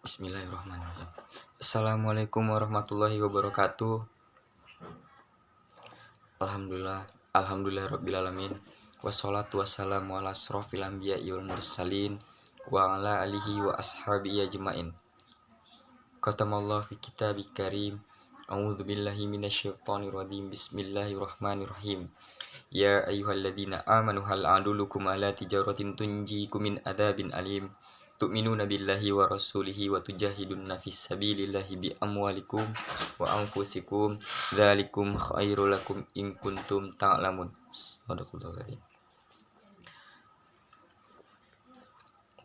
Bismillahirrahmanirrahim. Assalamualaikum warahmatullahi wabarakatuh. Alhamdulillah rabbil alamin. Wassalatu wassalamu ala asrofil anbiya'i wal mursalin wa ala alihi wa ashabihi ajmain. Qatamallahu fi kitabih karim. A'udzu billahi minasyaitonir rajim. Bismillahirrahmanirrahim. Ya ayyuhalladzina amanu hal adullukum ala tijaratin tunjikum min adzabin alim. Tu'minuna billahi wa rasulihi wa tujahiduna fis sabilillahi bi amwalikum wa anfusikum dzalikum khairul lakum in kuntum ta'lamun. Shadaqallahu adzim.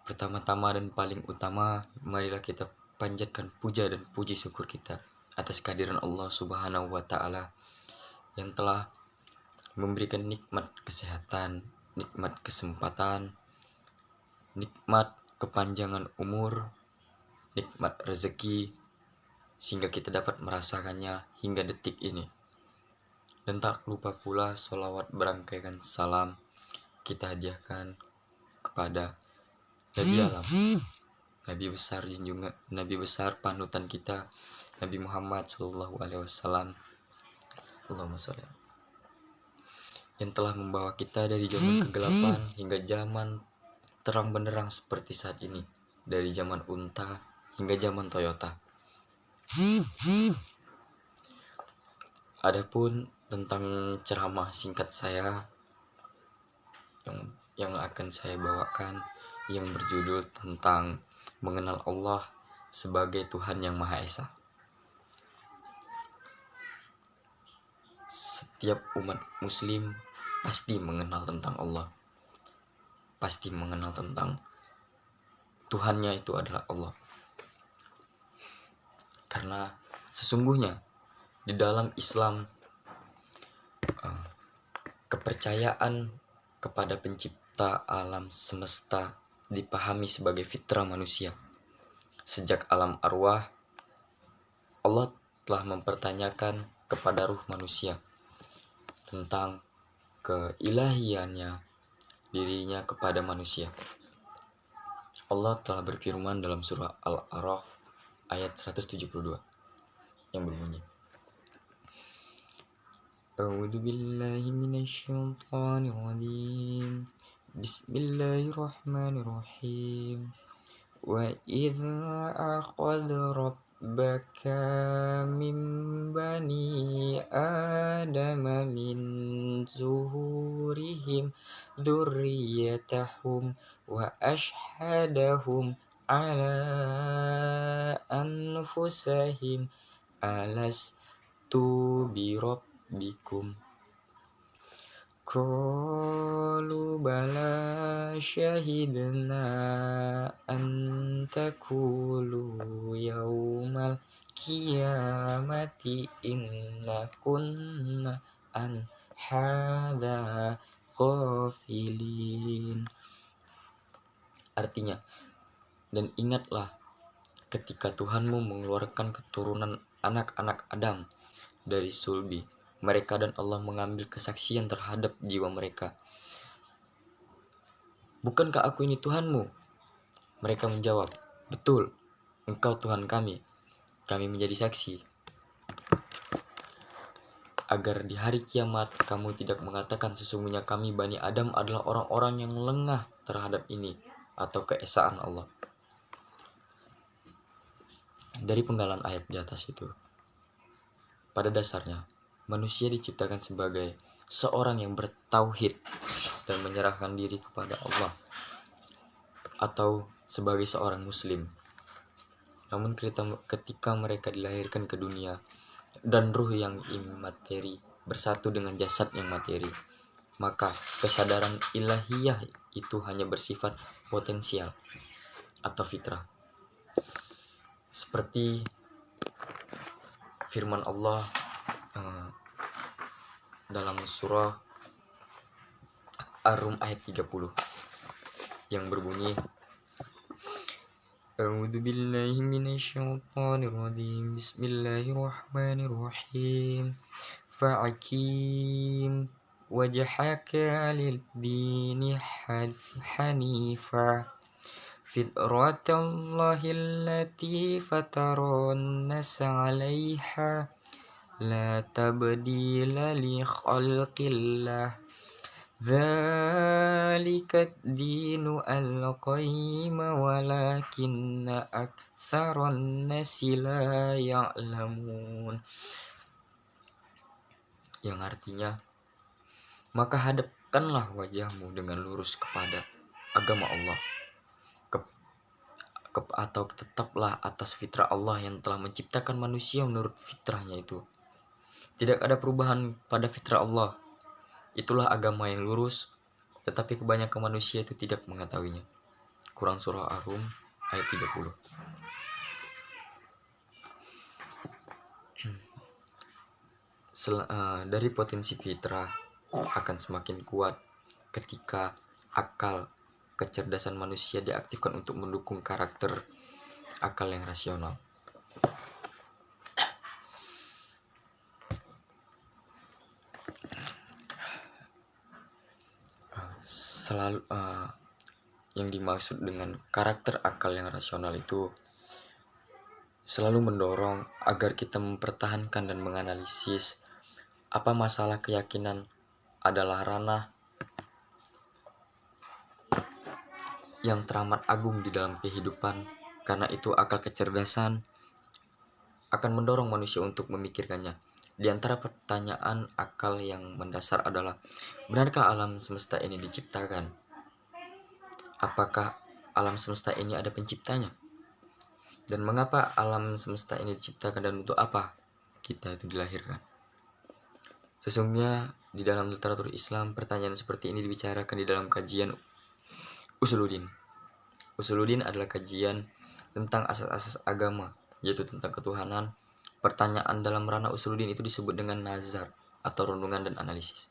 Pertama-tama dan paling utama, marilah kita panjatkan puja dan puji syukur kita atas kehadiran Allah Subhanahu wa taala yang telah memberikan nikmat kesehatan, nikmat kesempatan, nikmat kepanjangan umur, nikmat rezeki, sehingga kita dapat merasakannya hingga detik ini. Dan tak lupa pula sholawat berangkaikan salam kita hadiahkan kepada Nabi alam, Nabi besar junjungan, Nabi besar panutan kita, Nabi Muhammad Sallallahu Alaihi Wasallam. Allahumma sholli, yang telah membawa kita dari zaman kegelapan hingga zaman terang benderang seperti saat ini, dari zaman unta hingga zaman Toyota. Adapun tentang ceramah singkat saya yang akan saya bawakan, yang berjudul tentang mengenal Allah sebagai Tuhan yang Maha Esa. Setiap umat muslim pasti mengenal tentang Allah, pasti mengenal tentang Tuhannya itu adalah Allah. Karena sesungguhnya di dalam Islam kepercayaan kepada pencipta alam semesta dipahami sebagai fitrah manusia. Sejak alam arwah, Allah telah mempertanyakan kepada ruh manusia tentang keilahiannya dirinya kepada manusia. Allah telah berfirman dalam surah Al-A'raf ayat 172 yang berbunyi, A'udzu billahi minasyaitonir rajim. Bismillahirrahmanirrahim. Wa idza akhadha rabbaka min bani adama min zuhurihim dzurriyyatahum wa ashhadahum ala anfusihim alastu bi rabbikum qalu bala syahidna an taqulu yaumal qiyamati inna kunna an hadza ghafilin. Artinya, dan ingatlah ketika Tuhanmu mengeluarkan keturunan anak-anak Adam dari sulbi mereka dan Allah mengambil kesaksian terhadap jiwa mereka. Bukankah aku ini Tuhanmu? Mereka menjawab, betul, engkau Tuhan kami. Kami menjadi saksi. Agar di hari kiamat kamu tidak mengatakan sesungguhnya kami Bani Adam adalah orang-orang yang lengah terhadap ini atau keesaan Allah. Dari penggalan ayat di atas itu, pada dasarnya manusia diciptakan sebagai seorang yang bertauhid dan menyerahkan diri kepada Allah, atau sebagai seorang muslim. Namun ketika mereka dilahirkan ke dunia dan ruh yang imateri bersatu dengan jasad yang materi, maka kesadaran ilahiyah itu hanya bersifat potensial atau fitrah. Seperti firman Allah dalam surah Ar-Rum ayat 30 yang berbunyi, A'udzu billahi minasyaitonir rajim. Bismillahirrahmanirrahim. Fa'akim wajhaka lid-dini hanifa fitratallahi allati fataran nas 'alaiha la tabdila li khalqillah dzalika ad-dinu al-qayyim walakinna aktsaran nasi la ya'lamun, yang artinya maka hadapkanlah wajahmu dengan lurus kepada agama Allah atau tetaplah atas fitrah Allah yang telah menciptakan manusia menurut fitrahnya itu. Tidak ada perubahan pada fitrah Allah. Itulah agama yang lurus, tetapi kebanyakan manusia itu tidak mengetahuinya. Quran Surah Ar-Rum ayat 30. Dari potensi fitrah akan semakin kuat ketika akal kecerdasan manusia diaktifkan untuk mendukung karakter akal yang rasional. Yang dimaksud dengan karakter akal yang rasional itu selalu mendorong agar kita mempertahankan dan menganalisis apa masalah keyakinan adalah ranah yang teramat agung di dalam kehidupan. Karena itu akal kecerdasan akan mendorong manusia untuk memikirkannya. Di antara pertanyaan akal yang mendasar adalah, benarkah alam semesta ini diciptakan? Apakah alam semesta ini ada penciptanya? Dan mengapa alam semesta ini diciptakan dan untuk apa kita itu dilahirkan? Sesungguhnya di dalam literatur Islam pertanyaan seperti ini dibicarakan di dalam kajian Usuluddin. Usuluddin adalah kajian tentang asas-asas agama, yaitu tentang ketuhanan. Pertanyaan dalam ranah Usuluddin itu disebut dengan nazar atau renungan dan analisis.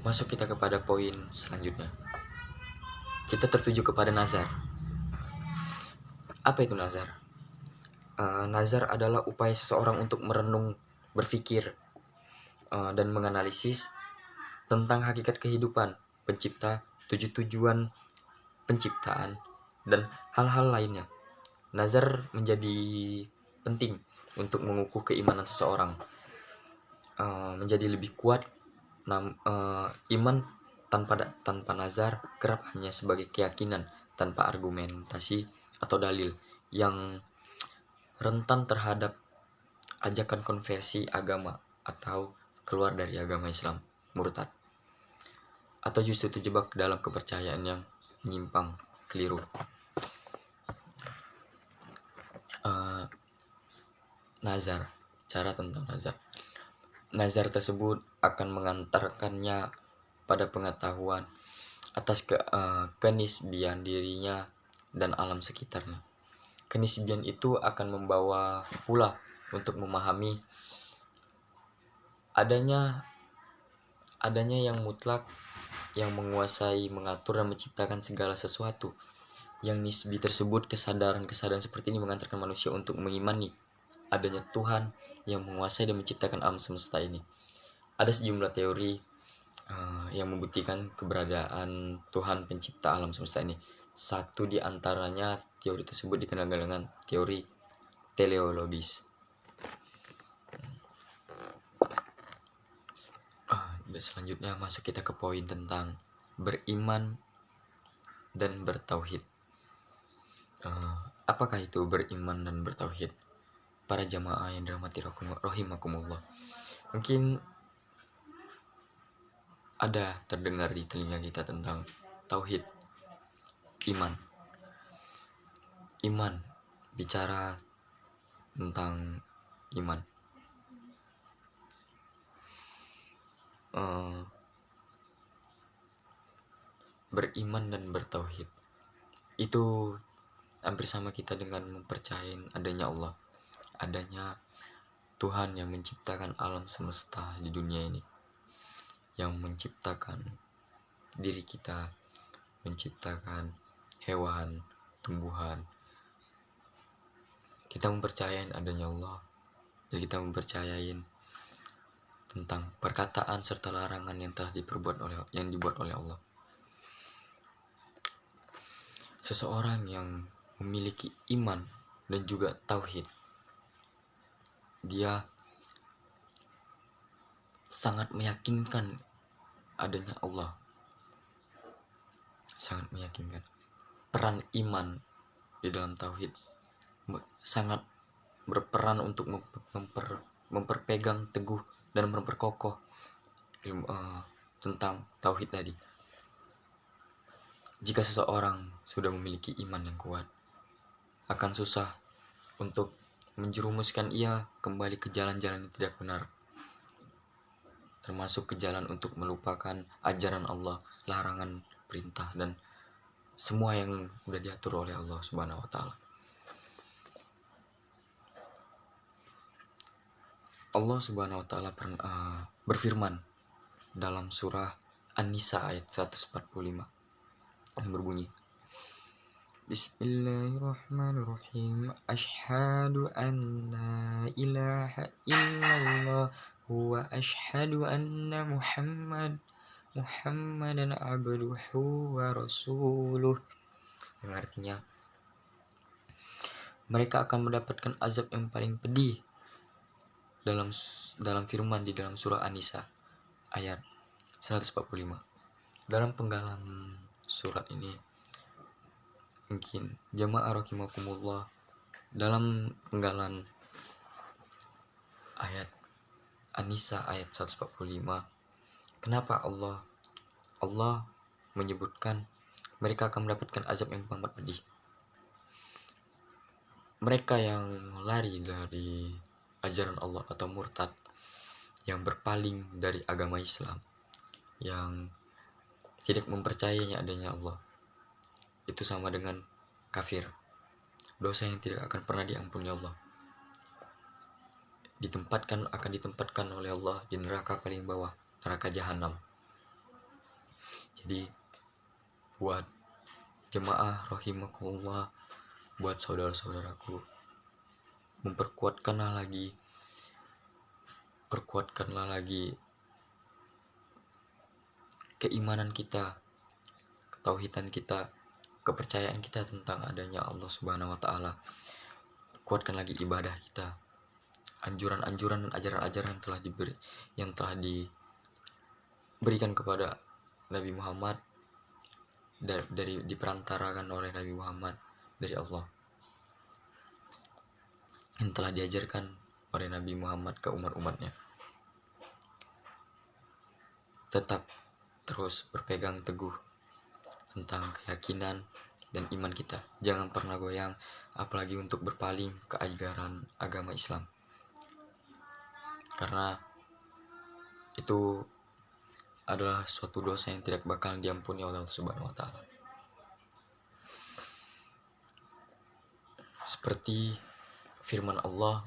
Masuk kita kepada poin selanjutnya. Kita tertuju kepada nazar. Apa itu nazar? Nazar adalah upaya seseorang untuk merenung, berpikir, dan menganalisis tentang hakikat kehidupan, pencipta, tujuan penciptaan, dan hal-hal lainnya. Nazar menjadi penting untuk mengukuh keimanan seseorang, menjadi lebih kuat. Iman tanpa nazar kerap hanya sebagai keyakinan tanpa argumentasi atau dalil, yang rentan terhadap ajakan konversi agama atau keluar dari agama Islam, murtad, atau justru terjebak dalam kepercayaan yang menyimpang, keliru. Nazar, cara tentang nazar. Nazar tersebut akan mengantarkannya pada pengetahuan atas kenisbian dirinya dan alam sekitarnya. Kenisbian itu akan membawa pula untuk memahami adanya yang mutlak yang menguasai, mengatur, dan menciptakan segala sesuatu. Yang nisbi tersebut, kesadaran seperti ini mengantarkan manusia untuk mengimani adanya Tuhan yang menguasai dan menciptakan alam semesta ini. Ada sejumlah teori yang membuktikan keberadaan Tuhan pencipta alam semesta ini. Satu di antaranya teori tersebut dikenal dengan teori teleologis. Selanjutnya masuk kita ke poin tentang beriman dan bertauhid. Apakah itu beriman dan bertauhid? Para jamaah yang dirahmati rahimakumullah, mungkin ada terdengar di telinga kita tentang tauhid, iman, bicara tentang iman. Beriman dan bertauhid itu hampir sama kita dengan mempercayai adanya Allah, adanya Tuhan yang menciptakan alam semesta di dunia ini, yang menciptakan diri kita, menciptakan hewan, tumbuhan. Kita mempercayai adanya Allah, dan kita mempercayai tentang perkataan serta larangan yang dibuat oleh Allah. seseorang yang memiliki iman dan juga tauhid, dia sangat meyakinkan adanya Allah, sangat meyakinkan peran iman di dalam tauhid, sangat berperan untuk memperpegang teguh dan memperkokoh ilmu tentang tauhid tadi. Jika seseorang sudah memiliki iman yang kuat, akan susah untuk menjerumuskan ia kembali ke jalan-jalan yang tidak benar, termasuk ke jalan untuk melupakan ajaran Allah, larangan, perintah, dan semua yang sudah diatur oleh Allah Subhanahu wa Ta'ala. Allah Subhanahu wa Ta'ala berfirman dalam surah An-Nisa ayat 145 yang berbunyi, Bismillahirrahmanirrahim. Asyhadu an la ilaha illallah wa asyhadu anna Muhammadan abduhu wa rasuluh. Yang artinya, mereka akan mendapatkan azab yang paling pedih dalam firman di dalam surah An-Nisa ayat 145. Dalam penggalan surat ini, mungkin jamaah rahimakumullah, dalam penggalan ayat An-Nisa ayat 145, kenapa Allah menyebutkan mereka akan mendapatkan azab yang amat pedih? Mereka yang lari dari ajaran Allah atau murtad, yang berpaling dari agama Islam, yang tidak mempercayainya adanya Allah, itu sama dengan kafir, dosa yang tidak akan pernah diampuni Allah, akan ditempatkan oleh Allah di neraka paling bawah, neraka jahanam. Jadi buat jemaah rahimakumullah, buat saudara-saudaraku, perkuatkanlah lagi keimanan kita, ketauhidan kita, kepercayaan kita tentang adanya Allah Subhanahu wa Ta'ala. Kuatkan lagi ibadah kita, anjuran-anjuran dan ajaran-ajaran yang telah diberikan kepada Nabi Muhammad, diperantarakan oleh Nabi Muhammad dari Allah, yang telah diajarkan oleh Nabi Muhammad ke umat-umatnya. Tetap terus berpegang teguh tentang keyakinan dan iman kita. Jangan pernah goyang, apalagi untuk berpaling ke ajaran agama Islam, karena itu adalah suatu dosa yang tidak bakal diampuni oleh Allah Subhanahu wa Ta'ala. Seperti firman Allah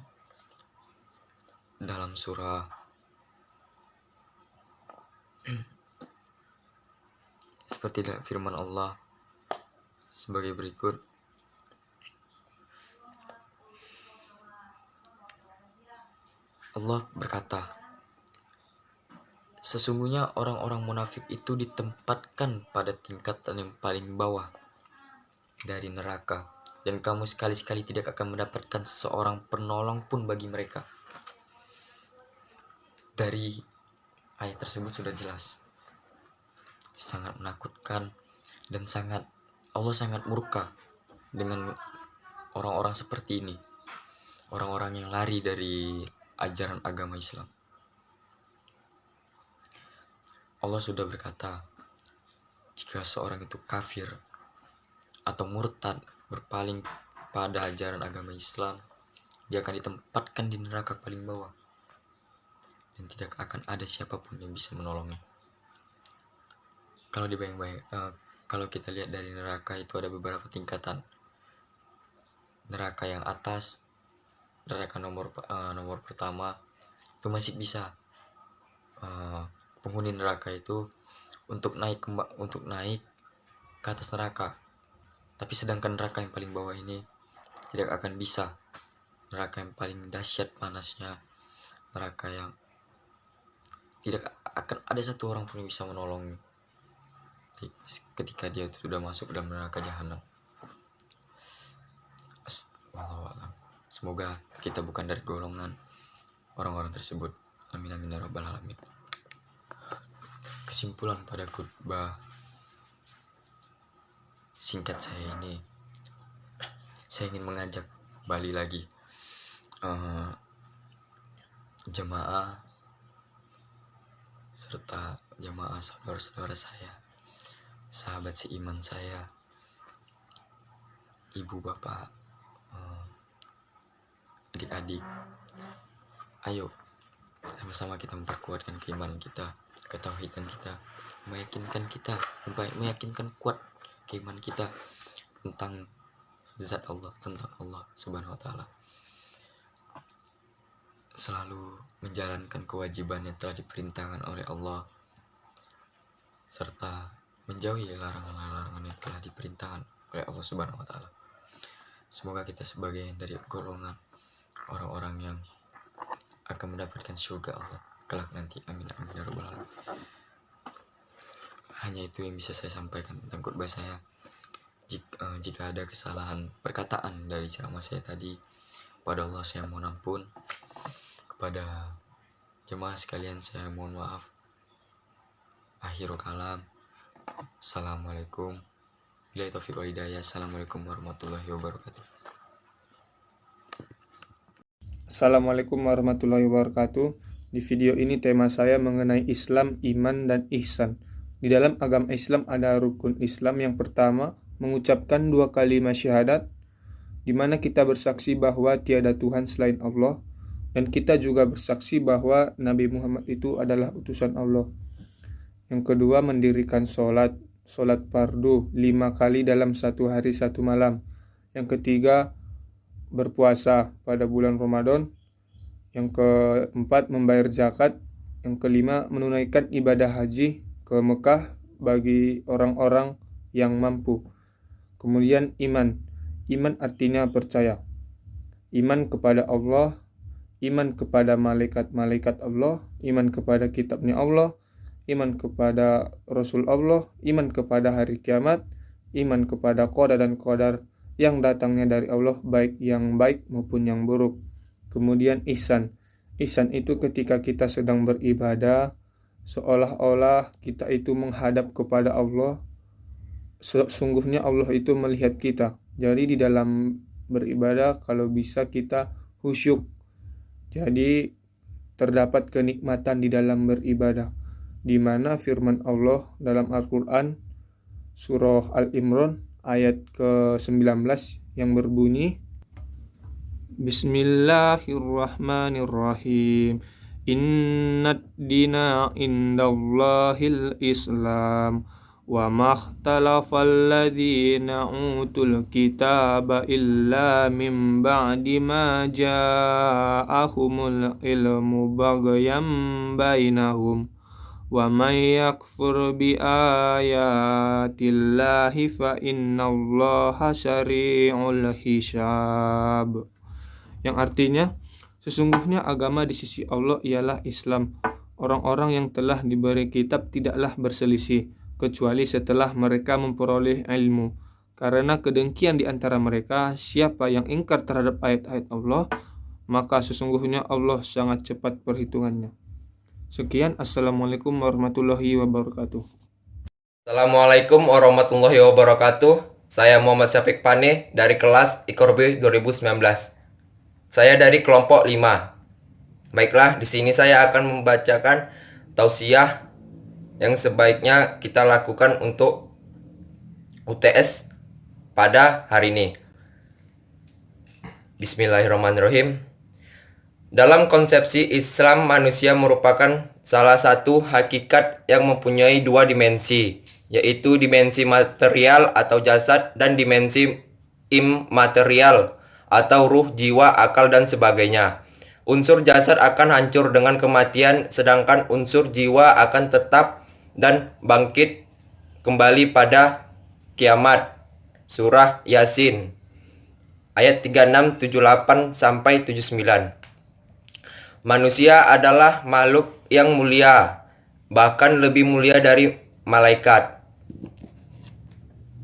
dalam surah sebagai berikut. Allah berkata, sesungguhnya orang-orang munafik itu ditempatkan pada tingkatan yang paling bawah dari neraka, dan kamu sekali-sekali tidak akan mendapatkan seseorang penolong pun bagi mereka. Dari ayat tersebut sudah jelas, sangat menakutkan, dan Allah sangat murka dengan orang-orang seperti ini, orang-orang yang lari dari ajaran agama Islam. Allah sudah berkata, jika seorang itu kafir atau murtad, berpaling pada ajaran agama Islam, dia akan ditempatkan di neraka paling bawah, dan tidak akan ada siapapun yang bisa menolongnya. Kalau kita lihat dari neraka itu ada beberapa tingkatan. Neraka yang atas, neraka nomor pertama, itu masih bisa penghuni neraka itu untuk naik ke atas neraka. Tapi sedangkan neraka yang paling bawah ini tidak akan bisa. Neraka yang paling dahsyat panasnya, neraka yang tidak akan ada satu orang pun yang bisa menolong ketika dia sudah masuk dalam neraka jahanam. Wallahu a'lam. Semoga kita bukan dari golongan orang-orang tersebut. Amin amin ya rabbal alamin. Kesimpulan pada khutbah singkat saya ini, saya ingin mengajak kembali lagi jemaah serta jemaah saudara-saudara saya, sahabat seiman saya, ibu bapak, adik-adik, ayo sama-sama kita memperkuatkan keimanan kita, ketauhidan kita, meyakinkan kuat keimanan kita tentang zat Allah, tentang Allah Subhanahu wa taala. Selalu menjalankan kewajiban yang telah diperintahkan oleh Allah serta menjauhi larangan-larangan yang telah diperintahkan oleh Allah Subhanahu wa taala. Semoga kita sebagai dari golongan orang-orang yang akan mendapatkan surga Allah kelak nanti. Amin amin ya rabbal alamin. Hanya itu yang bisa saya sampaikan tentang khutbah saya. Jika ada kesalahan perkataan dari ceramah saya tadi, pada Allah saya mohon ampun. Kepada jemaah sekalian saya mohon maaf. Akhirul kalam. Assalamualaikum. Billahi taufiq wal hidayah. Assalamualaikum warahmatullahi wabarakatuh. Assalamualaikum warahmatullahi wabarakatuh. Di video ini tema saya mengenai Islam, iman, dan ihsan. Di dalam agama Islam ada rukun Islam yang pertama, mengucapkan 2 kalimat syahadat, di mana kita bersaksi bahwa tiada Tuhan selain Allah, dan kita juga bersaksi bahwa Nabi Muhammad itu adalah utusan Allah. Yang kedua, mendirikan sholat fardu 5 kali dalam 1 hari 1 malam. Yang ketiga, berpuasa pada bulan Ramadan. Yang keempat, membayar zakat. Yang kelima, menunaikan ibadah haji ke Mekah bagi orang-orang yang mampu. Kemudian iman. Iman artinya percaya. Iman kepada Allah, iman kepada malaikat-malaikat Allah, iman kepada kitabnya Allah, iman kepada Rasul Allah, iman kepada hari kiamat, iman kepada qada dan qadar yang datangnya dari Allah, baik yang baik maupun yang buruk. Kemudian ihsan. Ihsan itu ketika kita sedang beribadah, seolah-olah kita itu menghadap kepada Allah. Sesungguhnya Allah itu melihat kita. Jadi di dalam beribadah kalau bisa kita khusyuk. Jadi terdapat kenikmatan di dalam beribadah, di mana firman Allah dalam Al-Quran surah Al-Imran ayat ke-19 yang berbunyi, Bismillahirrahmanirrahim. Innad dina indallahil Islam wa makhtalafal ladzina utul kitaba illa min ba'di ma ja'ahumul ilmu baghyan bainahum wa may yakfur bi ayatillahi fa innallaha syari'ul hisab. Yang artinya, sesungguhnya agama di sisi Allah ialah Islam. Orang-orang yang telah diberi kitab tidaklah berselisih kecuali setelah mereka memperoleh ilmu. Karena kedengkian di antara mereka, siapa yang ingkar terhadap ayat-ayat Allah, maka sesungguhnya Allah sangat cepat perhitungannya. Sekian, Assalamualaikum warahmatullahi wabarakatuh. Assalamualaikum warahmatullahi wabarakatuh. Saya Muhammad Syafiq Pane dari kelas IKORB 2019. Saya dari kelompok 5. Baiklah, di sini saya akan membacakan tausiah yang sebaiknya kita lakukan untuk UTS pada hari ini. Bismillahirrahmanirrahim. Dalam konsepsi Islam, manusia merupakan salah satu hakikat yang mempunyai 2 dimensi, yaitu dimensi material atau jasad dan dimensi immaterial atau ruh, jiwa, akal, dan sebagainya. Unsur jasad akan hancur dengan kematian, sedangkan unsur jiwa akan tetap dan bangkit kembali pada kiamat. Surah Yasin ayat 36, 78 sampai 79. Manusia adalah makhluk yang mulia, bahkan lebih mulia dari malaikat.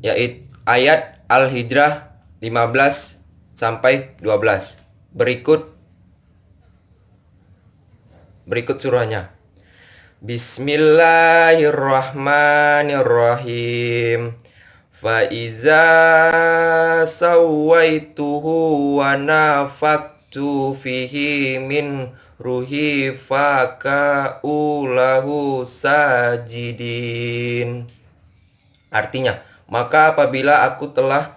Yaitu ayat Al-Hijrah 15 sampai 12. Berikut surahnya. Bismillahirrahmanirrahim. Fa iza sawaituhu wa nafaktu fihi min ruhi faka'ulahu sajidin. Artinya, maka apabila aku telah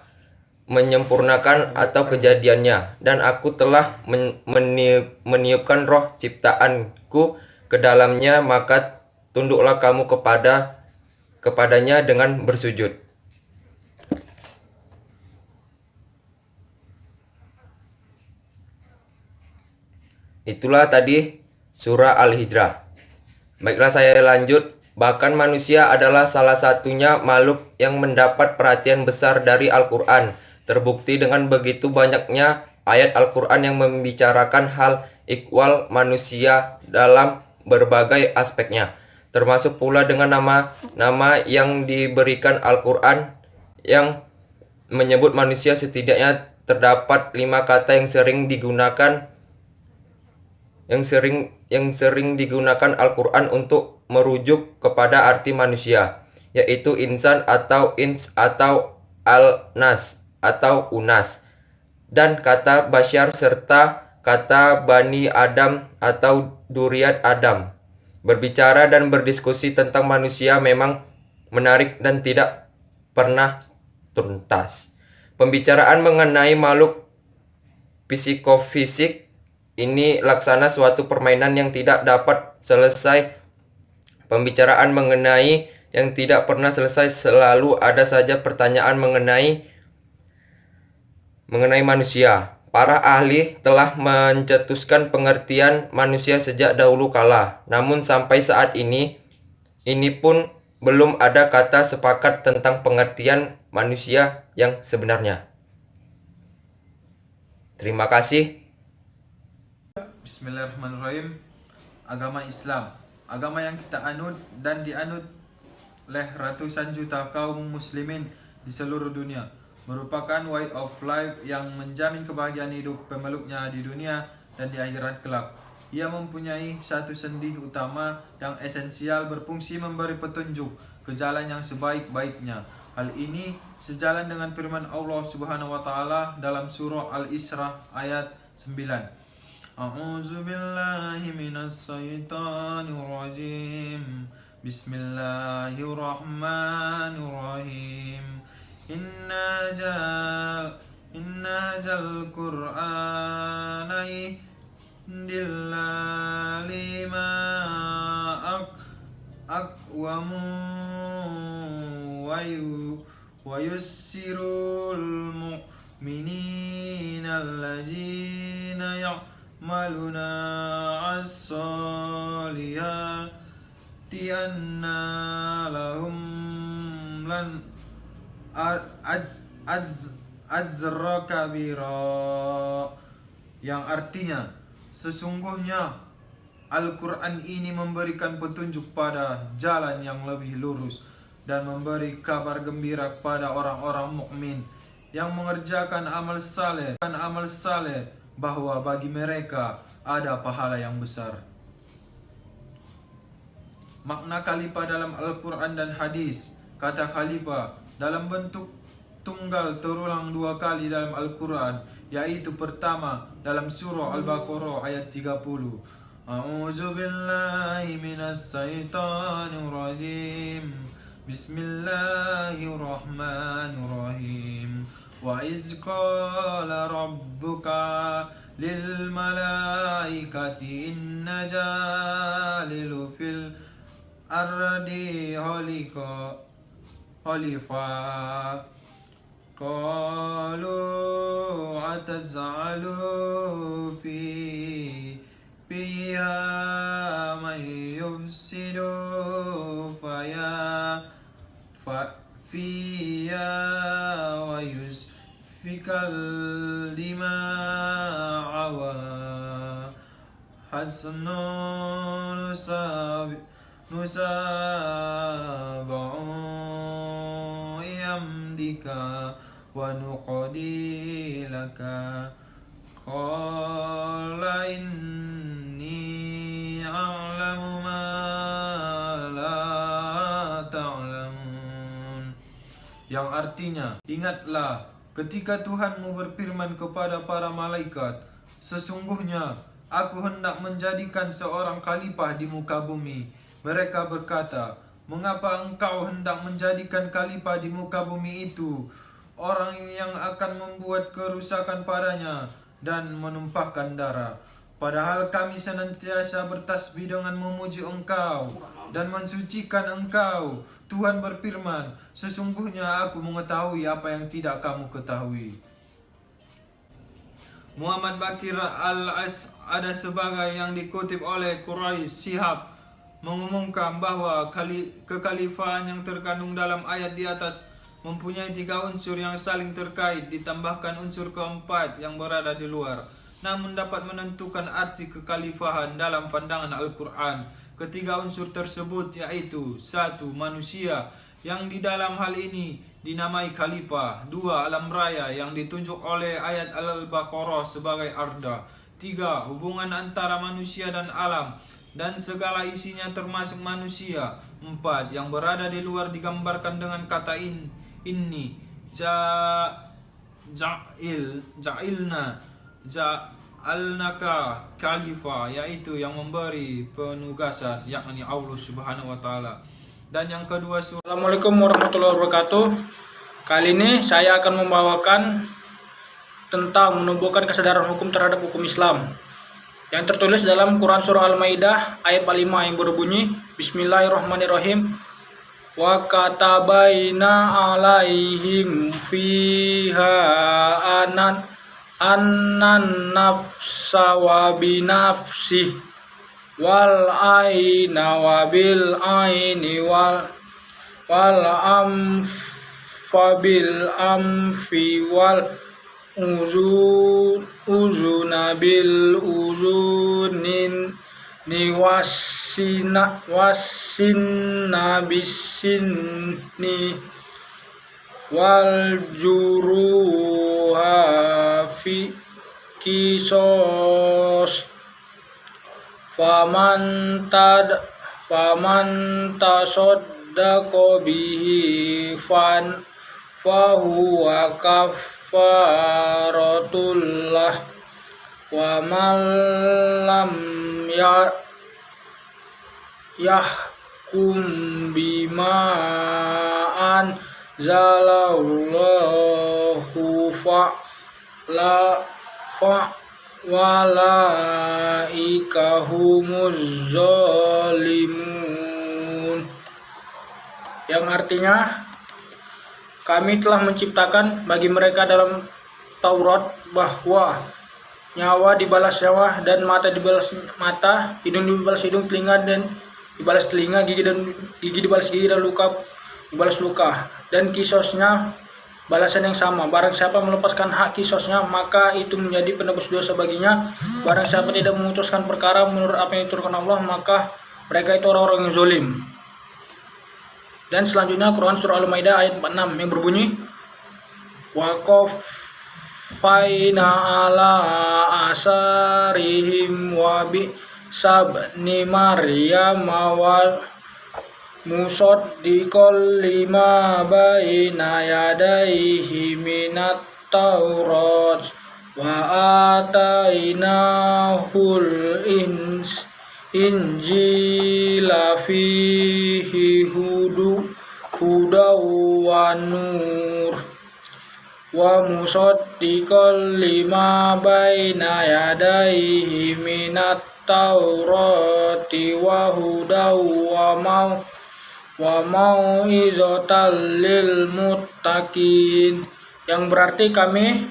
menyempurnakan atau kejadiannya dan aku telah meniupkan roh ciptaanku ke dalamnya, maka tunduklah kamu kepadanya dengan bersujud. Itulah tadi surah Al-Hijrah. Baiklah, saya lanjut. Bahkan manusia adalah salah satunya makhluk yang mendapat perhatian besar dari Al-Quran. Terbukti dengan begitu banyaknya ayat Al-Quran yang membicarakan hal ikhwal manusia dalam berbagai aspeknya. Termasuk pula dengan nama-nama yang diberikan Al-Quran yang menyebut manusia. Setidaknya terdapat 5 kata yang sering digunakan Al-Quran untuk merujuk kepada arti manusia, yaitu insan atau ins atau al-nas atau unas, dan kata basyar serta kata bani Adam atau duriat Adam. Berbicara dan berdiskusi tentang manusia memang menarik dan tidak pernah tuntas. Pembicaraan mengenai makhluk psikofisik ini laksana suatu permainan yang tidak dapat selesai. Pembicaraan mengenai yang tidak pernah selesai, selalu ada saja pertanyaan mengenai manusia. Para ahli telah mencetuskan pengertian manusia sejak dahulu kala. Namun sampai saat ini pun belum ada kata sepakat tentang pengertian manusia yang sebenarnya. Terima kasih. Bismillahirrahmanirrahim. Agama Islam, agama yang kita anut dan dianut oleh ratusan juta kaum muslimin di seluruh dunia, merupakan way of life yang menjamin kebahagiaan hidup pemeluknya di dunia dan di akhirat kelak. Ia mempunyai satu sendi utama yang esensial, berfungsi memberi petunjuk ke jalan yang sebaik-baiknya. Hal ini sejalan dengan firman Allah Subhanahu wa taala dalam surah Al-Isra ayat 9. A'udzu billahi minas syaitonir rajim. Bismillahirrahmanirrahim. Inna jal Qur'ana lima aqwamu wa yussirul mu'minina allazina ya'maluna as-solihati anna lahum lan azra kabira, yang artinya sesungguhnya Al-Quran ini memberikan petunjuk pada jalan yang lebih lurus dan memberi kabar gembira kepada orang-orang mukmin yang mengerjakan amal saleh bahwa bagi mereka ada pahala yang besar. Makna khalifah dalam Al-Quran dan hadis. Kata khalifah dalam bentuk tunggal terulang 2 kali dalam Al-Quran, yaitu pertama dalam surah Al-Baqarah ayat 30. A'udzu billahi minas syaitonir rajim. Bismillahirrahmanirrahim. Wa iz qala rabbuka lil malaikati inna jalilu fil ardi khalifah qalu ataz'alu fiha man yufsidu fiha wa yusfikal dima'a wa hasanun nusab'u yamdika ونقضي لك قال إني أعلم ما لا تعلمون, yang artinya, ingatlah ketika Tuhanmu berfirman kepada para malaikat, sesungguhnya aku hendak menjadikan seorang khalifah di muka bumi. Mereka berkata, mengapa engkau hendak menjadikan khalifah di muka bumi itu orang yang akan membuat kerusakan padanya dan menumpahkan darah? Padahal kami senantiasa bertasbih dengan memuji engkau dan mensucikan engkau. Tuhan berfirman, sesungguhnya aku mengetahui apa yang tidak kamu ketahui. Muhammad Bakir Al-As ada sebagai yang dikutip oleh Quraisy Shihab mengumumkan bahwa kekhalifahan yang terkandung dalam ayat di atas mempunyai 3 unsur yang saling terkait, ditambahkan unsur keempat yang berada di luar, namun dapat menentukan arti kekhalifahan dalam pandangan Al-Quran. Ketiga unsur tersebut yaitu 1. Manusia yang di dalam hal ini dinamai khalifah. 2. Alam raya yang ditunjuk oleh ayat Al-Baqarah sebagai arda. 3. Hubungan antara manusia dan alam dan segala isinya termasuk manusia. 4. Yang berada di luar digambarkan dengan kata inni ja'alnaka khalifah, yaitu yang memberi penugasan, yakni Allah Subhanahu wa taala. Dan yang kedua surah. Assalamualaikum warahmatullahi wabarakatuh. Kali ini saya akan membawakan tentang menumbuhkan kesadaran hukum terhadap hukum Islam yang tertulis dalam Quran surah Al-Maidah ayat 45 yang berbunyi, Bismillahirrahmanirrahim. Wa katabaina alaihim fiha annan nafsa wa binafsih wal aina wa bil aini wal amfa bil amfi wal uzuna bil uzunin wasinna bisinni wal juruha fi kisos faman tasaddaqa bihi fahuwa kafaratullah wa man lam yahkum bima anzalallahu walaika humuz zalimun, yang artinya kami telah menciptakan bagi mereka dalam Taurat bahwa nyawa dibalas nyawa dan mata dibalas mata, hidung dibalas hidung, telinga dan dibalas telinga, gigi dibalas gigi, dan luka dibalas luka, dan kisosnya balasan yang sama. Barang siapa melepaskan hak kisosnya, maka itu menjadi penebus dosa baginya. Barang siapa tidak memutuskan perkara menurut apa yang diturunkan Allah, maka mereka itu orang-orang yang zalim. Dan selanjutnya Quran surah Al-Maidah ayat 46 yang berbunyi, waqafaina ala asarihim wa bi sabni maryam wal musaddiqal lima baina yadayhi minat taurat wa atainahul injila fihi hudaw wa nur wa musaddiqal lima baina yadayhi minat taurati wa hudaw wa mau'izatal lil muttaqin, yang berarti kami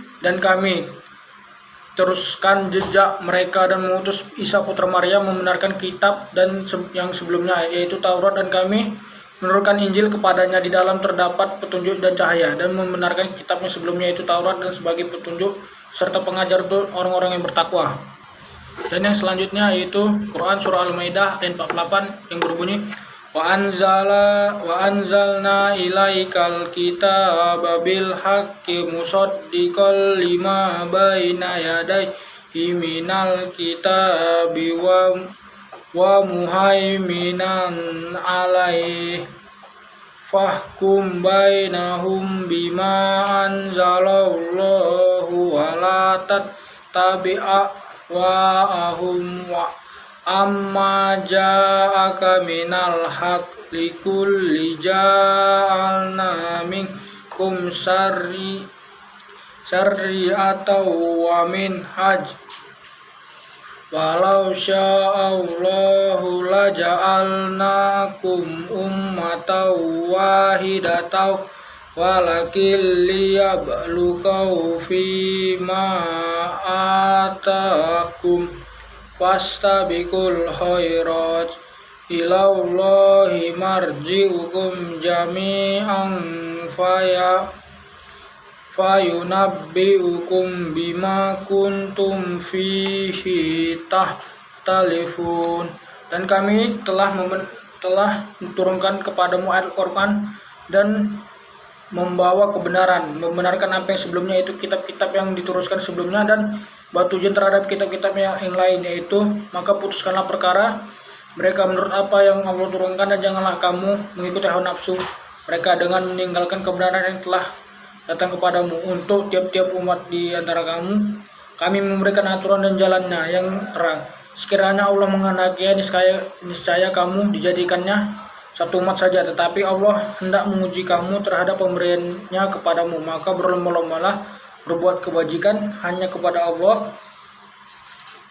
teruskan jejak mereka dan mengutus Isa putra Maryam membenarkan kitab dan yang sebelumnya yaitu Taurat, dan kami menurunkan Injil kepadanya, di dalam terdapat petunjuk dan cahaya, dan membenarkan kitabnya sebelumnya yaitu Taurat dan sebagai petunjuk serta pengajar untuk orang-orang yang bertakwa. Dan yang selanjutnya yaitu Quran surah Al-Maidah ayat 48 yang berbunyi, wa anzalna ilaikal kitaba bil haqqi musaddiqal lima baina yadayhi minal kitabi wa muhaiminan alaihi fahkum bainahum bima anzalallahu wa la tattabi'a wa'ahum wa amma ja'aka minal haq likulli ja'alna minkum syari'atan wa minhaj walau sya'allahu laja'alnakum ummatan wahidatan walakin liyabluwakum fima atakum fastabiqul khairat ilallahi marji'ukum jami'an fayunabbi'ukum bima kuntum fihi tahtalifun. Dan kami telah menurunkan kepadamu ayat Al-Quran dan membawa kebenaran, membenarkan apa yang sebelumnya, itu kitab-kitab yang diturunkan sebelumnya, dan batujan terhadap kitab-kitab yang lain, yaitu maka putuskanlah perkara mereka menurut apa yang Allah turunkan, dan janganlah kamu mengikuti hawa nafsu mereka dengan meninggalkan kebenaran yang telah datang kepadamu. Untuk tiap-tiap umat di antara kamu kami memberikan aturan dan jalannya yang terang. Sekiranya Allah menghendaki, niscaya kamu dijadikannya satu umat saja, tetapi Allah hendak menguji kamu terhadap pemberiannya kepadamu, maka berlomba-lombalah berbuat kebajikan, hanya kepada Allah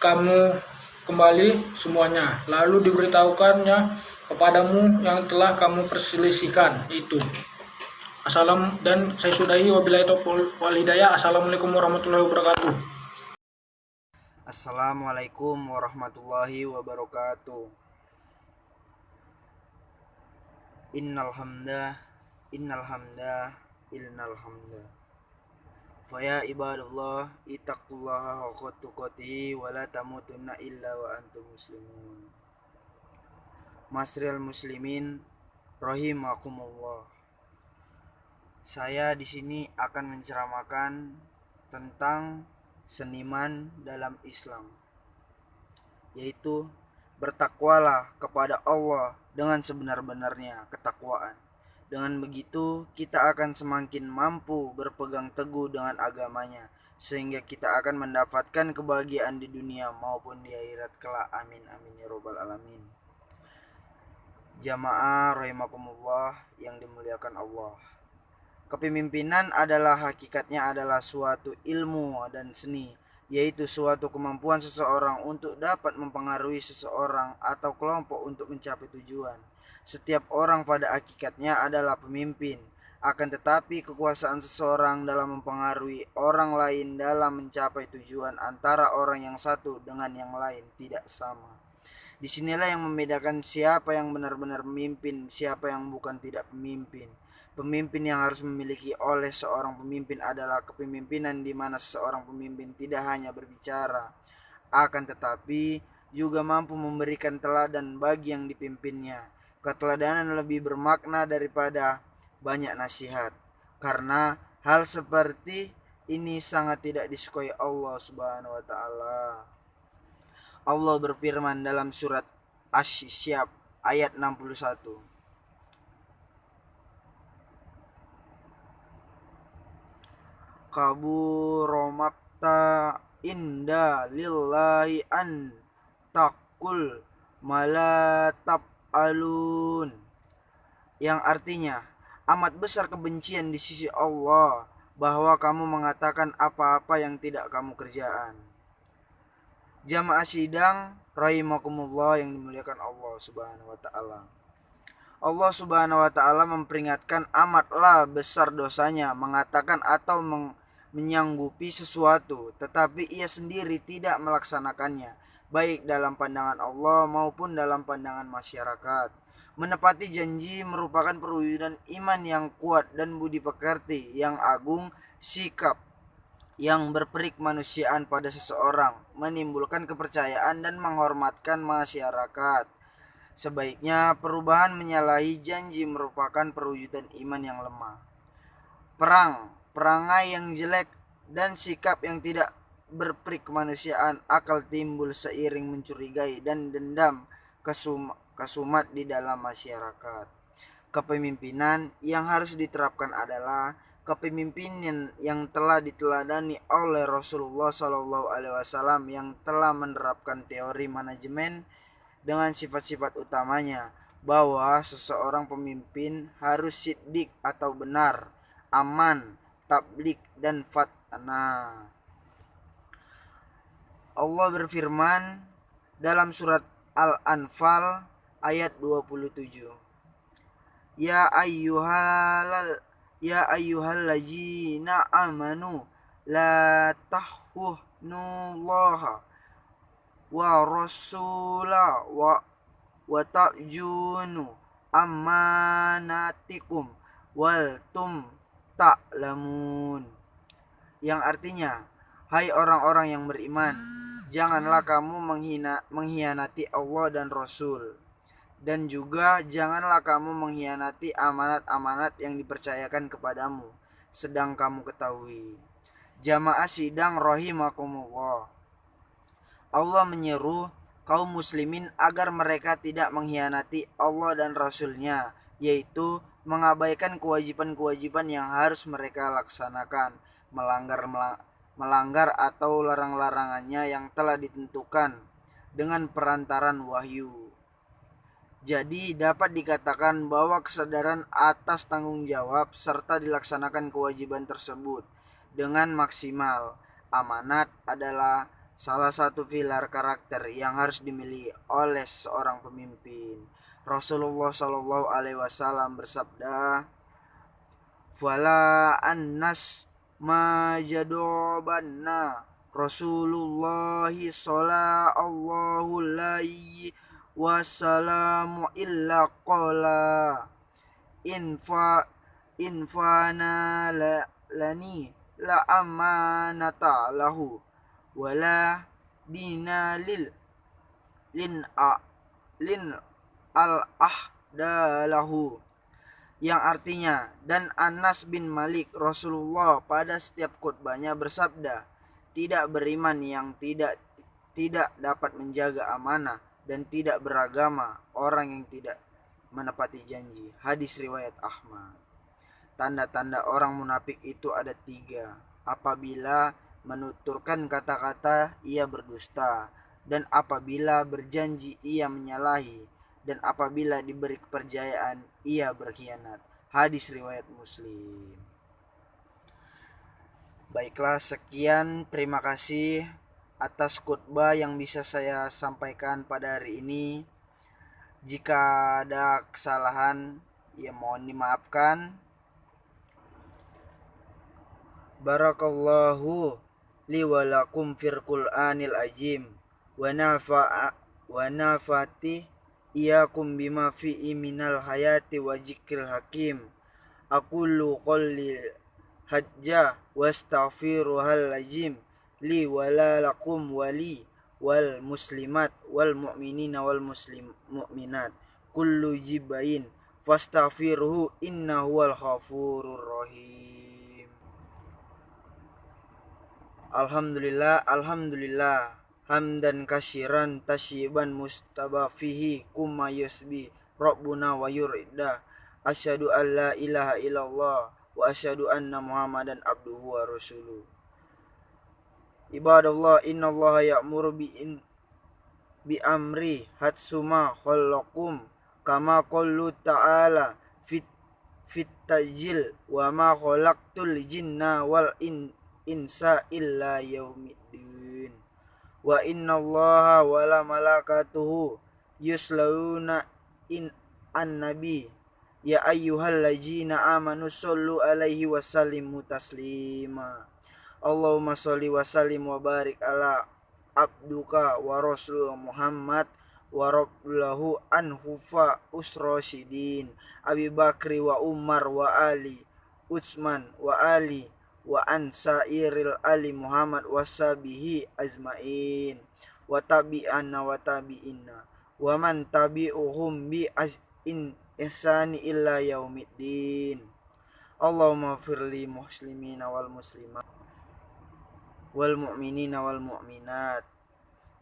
kamu kembali semuanya. Lalu diberitahukannya kepadamu yang telah kamu perselisihkan itu. Dan saya sudahi, wabillahi taufiq wal hidayah. Assalamualaikum warahmatullahi wabarakatuh. Assalamualaikum warahmatullahi wabarakatuh. Innal hamda Faya ibadallah ittaqullaha haqqa tuqatih wa la tamutunna illa wa antum muslimun. Masril muslimin rahimakumullah. Saya di sini akan menceramahkan tentang seniman dalam Islam, yaitu bertakwalah kepada Allah dengan sebenar-benarnya ketakwaan. Dengan begitu kita akan semakin mampu berpegang teguh dengan agamanya, sehingga kita akan mendapatkan kebahagiaan di dunia maupun di akhirat kelak. Amin amin ya robbal alamin. Jamaah rahimakumullah yang dimuliakan Allah. Kepemimpinan hakikatnya adalah suatu ilmu dan seni, yaitu suatu kemampuan seseorang untuk dapat mempengaruhi seseorang atau kelompok untuk mencapai tujuan. Setiap orang pada hakikatnya adalah pemimpin, akan tetapi kekuasaan seseorang dalam mempengaruhi orang lain dalam mencapai tujuan antara orang yang satu dengan yang lain tidak sama. Disinilah yang membedakan siapa yang benar-benar pemimpin, siapa yang bukan tidak pemimpin. Pemimpin yang harus memiliki oleh seorang pemimpin adalah kepemimpinan di mana seorang pemimpin tidak hanya berbicara, akan tetapi juga mampu memberikan teladan bagi yang dipimpinnya. Keteladanan lebih bermakna daripada banyak nasihat, karena hal seperti ini sangat tidak disukai Allah Subhanahu wa taala. Allah berfirman dalam surat Asy-Syabb ayat 61. Kabura makta inda lillahi an takul malatab alun, yang artinya amat besar kebencian di sisi Allah bahwa kamu mengatakan apa-apa yang tidak kamu kerjaan. Jamaah sidang rahimakumullah yang dimuliakan Allah Subhanahu wa taala. Allah Subhanahu wa taala memperingatkan amatlah besar dosanya mengatakan atau menyanggupi sesuatu tetapi ia sendiri tidak melaksanakannya, baik dalam pandangan Allah maupun dalam pandangan masyarakat. Menepati janji merupakan perwujudan iman yang kuat dan budi pekerti yang agung. Sikap yang berperik manusiaan pada seseorang menimbulkan kepercayaan dan menghormatkan masyarakat. Sebaiknya perubahan menyalahi janji merupakan perwujudan iman yang lemah. Perangai yang jelek dan sikap yang tidak berperi kemanusiaan akal timbul seiring mencurigai dan dendam kesumat di dalam masyarakat. Kepemimpinan yang harus diterapkan adalah kepemimpinan yang telah diteladani oleh Rasulullah SAW yang telah menerapkan teori manajemen dengan sifat-sifat utamanya, bahwa seseorang pemimpin harus siddiq atau benar, aman, tablik, dan fatna. Allah berfirman dalam surat Al-Anfal ayat 27. Ya ayyuhallazina amanu la tahnullaha wa rasula wa ta'junu amanatikum wal tum ta'lamun, yang artinya, hai orang-orang yang beriman, janganlah kamu mengkhianati Allah dan Rasul, dan juga janganlah kamu mengkhianati amanat-amanat yang dipercayakan kepadamu, sedang kamu ketahui. Jamaah sidang rahimakumullah. Allah menyeru kaum muslimin agar mereka tidak mengkhianati Allah dan Rasul-Nya, yaitu mengabaikan kewajiban-kewajiban yang harus mereka laksanakan, melanggar atau larang-larangannya yang telah ditentukan dengan perantaran wahyu. Jadi dapat dikatakan bahwa kesadaran atas tanggung jawab serta dilaksanakan kewajiban tersebut dengan maksimal. Amanat adalah salah satu pilar karakter yang harus dimiliki oleh seorang pemimpin. Rasulullah SAW bersabda, "Fala annas majadobanna Rasulullah sallallahu alaihi wassalamu illa qala infana lani la amanata lahu wala dina lin al ahdalahu," yang artinya, dan Anas bin Malik, Rasulullah pada setiap khutbahnya bersabda, tidak beriman yang tidak dapat menjaga amanah dan tidak beragama orang yang tidak menepati janji. Hadis riwayat Ahmad. Tanda-tanda orang munafik itu ada 3. Apabila menuturkan kata-kata, ia berdusta, dan apabila berjanji, ia menyalahi, dan apabila diberi kepercayaan, ia berkhianat. Hadis riwayat Muslim. Baiklah, sekian, terima kasih atas khutbah yang bisa saya sampaikan pada hari ini. Jika ada kesalahan, ya mohon dimaafkan. Barakallahu li wa lakum fil Qur'anil azim wa nafati iyakum bima fi'i minal hayati wa zikril hakim. Aqulu qawli hajja wa astaghfiruhal azim li wa lakum wali wal muslimat wal mu'minina wal mu'minat kullu jibain fastaghfiruhu innahu wal ghafurur rahim. Alhamdulillah hamdan kasiran tasyiban mustabafihi kuma yusbi rabbuna wa yurida. Asyhadu an la ilaha illallah wa asyhadu anna muhammadan abduhu wa rasuluh. Ibadallah, innallaha ya'muru bi amri hatsuma khalaqum kama qallu ta'ala fit tajil wa ma khalaqtul jinna wal insa illa yaumiddin. Wa innallaha wa la malakatuhu yusluna an-nabi ya ayyuhallazina amanu sallu alaihi wa sallimu taslima. Allahumma sholli wa sallim wa barik ala abduka wa rasul Muhammad wa rablahu anhufa usrosidin Abi Bakri wa Umar wa Ali Utsman wa Ali wa ansairil ali Muhammad wa sabihi azmain wa tabi'anna wa tabi'inna wa man tabi'uhum bi ihsani illa yaumiddin. Allahumma firli muslimina wal muslimat wal mu'minina wal mu'minat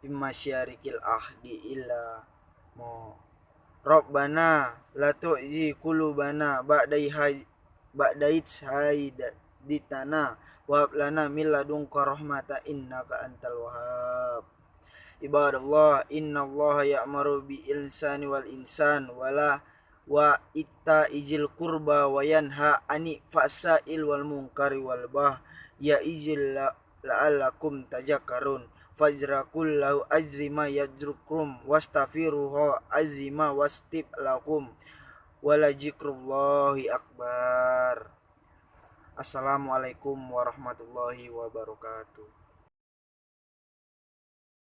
bimma syarikil ahdi illa mo. Rabbana la tu'zi qulubana ba'dait ditana wa hab lana min ladunka rahmata innaka antal wahhab. Ibadallah, innallaha ya'muru bil ihsani wal insan wa itta'izil qurba wa yanha 'anil fahsa'il wal munkari wal baghi ya'izil la'allakum tadhakkarun. Fajrakullahu ajrima yajrukum wastafiruhu azima wastib lakum walajikrullahi akbar. Assalamualaikum warahmatullahi wabarakatuh.